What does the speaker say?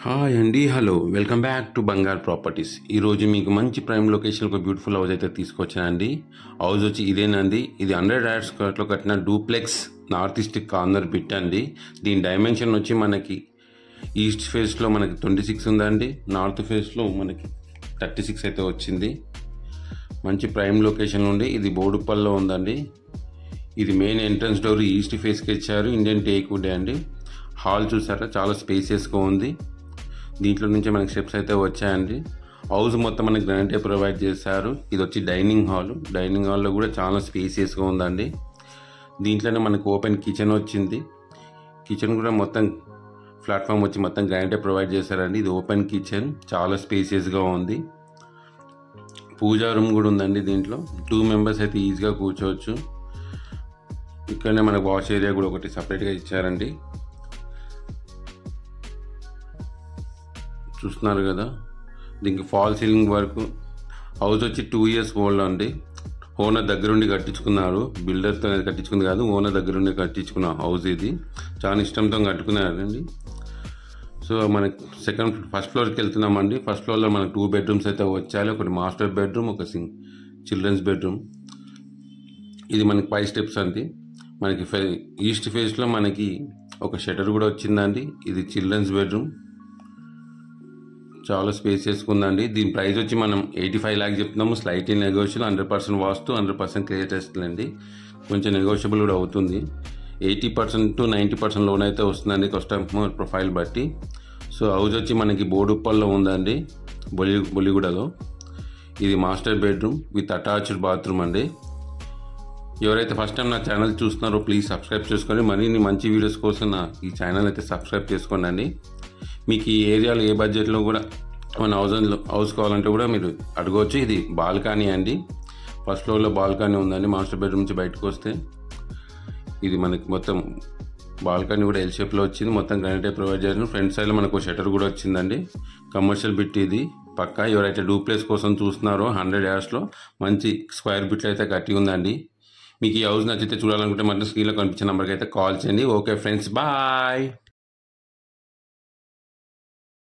Hi అండి, hello, welcome back to Bangar properties. ఈరోజు మీకు మంచి ప్రైమ్ లొకేషన్ ఒక బ్యూటిఫుల్ హౌస్ అయితే తీసుకొచ్చానండి. హౌస్ వచ్చి ఇదేనండి. ఇది 100 యార్డ్స్లో కట్టిన duplex north east corner bit అండి. దీని డైమెన్షన్ వచ్చి మనకి ఈస్ట్ ఫేస్లో మనకి 26 ఉందండి, నార్త్ ఫేస్లో మనకి 36 అయితే వచ్చింది. మంచి ప్రైమ్ లొకేషన్ ఉండి ఇది బోడుప్పల్లో ఉందండి. ఇది మెయిన్ ఎంట్రన్స్ డోర్ ఈస్ట్ ఫేస్కి ఇచ్చారు. ఇండియన్ టేక్ వుడ్ అండి. హాల్ చూసారా, చాలా స్పేసియస్గా ఉంది. దీంట్లో నుంచి మనకి స్టెప్స్ అయితే వచ్చాయండి. హౌస్ మొత్తం మనకి గ్రానైట్ ప్రొవైడ్ చేశారు. ఇది వచ్చి డైనింగ్ హాల్లో కూడా చాలా స్పేసియస్గా ఉందండి. దీంట్లోనే మనకు ఓపెన్ కిచెన్ వచ్చింది. కిచెన్ కూడా మొత్తం ప్లాట్ఫామ్ వచ్చి మొత్తం గ్రానైట్ ప్రొవైడ్ చేశారండి. ఇది ఓపెన్ కిచెన్, చాలా స్పేసియస్గా ఉంది. పూజా రూమ్ కూడా ఉందండి. దీంట్లో 2 మెంబర్స్ అయితే ఈజీగా కూర్చోవచ్చు. ఇక్కడనే మనకు వాష్ ఏరియా కూడా ఒకటి సపరేట్గా ఇచ్చారండి. చూస్తున్నారు కదా, దీనికి ఫాల్ సీలింగ్ వర్క్. హౌస్ వచ్చి 2 years ఓల్డ్ అండి. ఓనర్ దగ్గరుండి కట్టించుకున్నారు. బిల్డర్తో కట్టించుకుంది కాదు, ఓనర్ దగ్గరుండి కట్టించుకున్న హౌస్ ఇది. చాలా ఇష్టంతో కట్టుకున్నారండి. సో మనకి ఫస్ట్ ఫ్లోర్కి వెళ్తున్నామండి. ఫస్ట్ ఫ్లోర్లో మనకు 2 bedrooms అయితే వచ్చాయి. ఒకటి మాస్టర్ బెడ్రూమ్, ఒక చిల్డ్రన్స్ బెడ్రూమ్. ఇది మనకి 5 steps అండి. మనకి ఈస్ట్ ఫేస్లో మనకి ఒక షటర్ కూడా వచ్చిందండి. ఇది చిల్డ్రన్స్ బెడ్రూమ్, చాలా స్పేసియస్గా ఉందండి. దీని ప్రైస్ వచ్చి మనం 85 lakhs చెప్తున్నాము. స్లైట్లీ నెగోషియబుల్, 100% వాస్తు, 100% క్లియర్ టెస్ట్ అండి. కొంచెం నెగోషియబుల్ కూడా అవుతుంది. 80% to 90% లోన్ అయితే వస్తుందండి కస్టమర్ ప్రొఫైల్ బట్టి. సో హౌస్ వచ్చి మనకి బోడుప్పల్లో ఉందండి, బొలిగూడలో. ఇది master bedroom with attached bathroom అండి. ఎవరైతే ఫస్ట్ టైం నా ఛానల్ చూస్తున్నారో ప్లీజ్ సబ్స్క్రైబ్ చేసుకోండి. మరిన్ని మంచి వీడియోస్ కోసం ఈ ఛానల్ అయితే సబ్స్క్రైబ్ చేసుకోండి అండి. మీకు ఈ ఏరియాలో ఏ బడ్జెట్లో కూడా మన హౌస్ కావాలంటే కూడా మీరు అడగవచ్చు. ఇది బాల్కనీ అండి. ఫస్ట్ ఫ్లోర్లో బాల్కనీ ఉందండి. మాస్టర్ బెడ్రూమ్ నుంచి బయటకు వస్తే ఇది మనకి మొత్తం బాల్కనీ కూడా ఎల్ షేప్లో వచ్చింది. మొత్తం గ్రానైట్ ప్రొవైడ్ చేసిన. ఫ్రంట్ సైడ్లో మనకు షటర్ కూడా వచ్చిందండి. కమర్షియల్ బిట్ ఇది పక్కా. ఎవరైతే డూప్లెక్స్ కోసం చూస్తున్నారో 100 యార్డ్స్లో మంచి స్క్వేర్ బిట్లు అయితే కట్టి ఉందండి. మీకు ఈ హౌస్ నచ్చితే చూడాలనుకుంటే మాత్రం స్క్రీన్లో కనిపించే నెంబర్కి అయితే కాల్ చేయండి. Okay friends, bye.